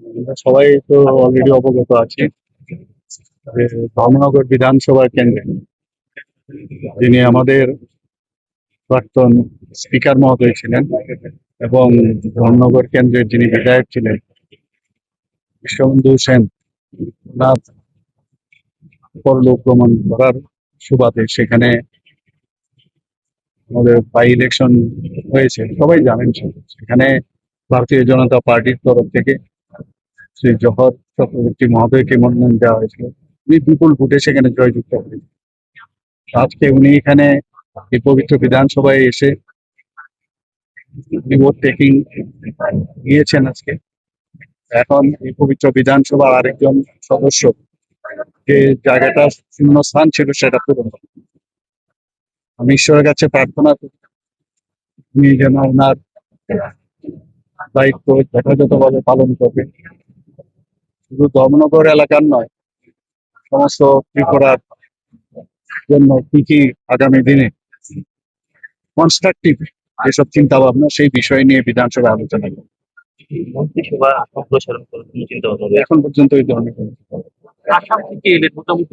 আমরা সবাই তো অলরেডি অবগত আছি যে ধর্মনগর বিধানসভা কেন্দ্রে যিনি আমাদের প্রাক্তন স্পিকার মহোদয় ছিলেন এবং ধর্মনগর কেন্দ্রের যিনি বিধায়ক ছিলেন বিশ্ববন্ধু সেন, ওনার পরলোক গমন করার সুবাদে সেখানে আমাদের বাই ইলেকশন হয়েছে, সবাই জানেন। সেখানে ভারতীয় জনতা পার্টির তরফ থেকে শ্রী জহর চক্রবর্তী মহোদয়কে মনোনয়ন দেওয়া হয়েছিল। উনি বিপুল ভোটে সেখানে জয়যুক্ত হয়েছেন। আজকে উনি এখানে এই পবিত্র বিধানসভায় এসে ভোট টেকিং নিয়েছেন আজকে। এখন এই পবিত্র বিধানসভার আরেকজন সদস্য যে জায়গাটা শূন্য স্থান ছিল সেটা পূরণ হবে। আমি ঈশ্বরের কাছে প্রার্থনা করি উনি যেন ওনার দায়িত্ব যথাযথভাবে পালন করবেন, শুধু ধর্মনগর এলাকার নয়, সমস্ত ত্রিপুরার জন্য কি কি আগামী দিনে কনস্ট্রাকটিভ যেসব চিন্তা ভাবনা সেই বিষয় নিয়ে বিধানসভায় আলোচনা করবে। মন্ত্রিসভা সম্প্রসারণ করার কোনো চিন্তা ভাবনা রয়েছে? এখন পর্যন্ত এই ধরনের কোনো আসাম থেকে এলে মোটামুটি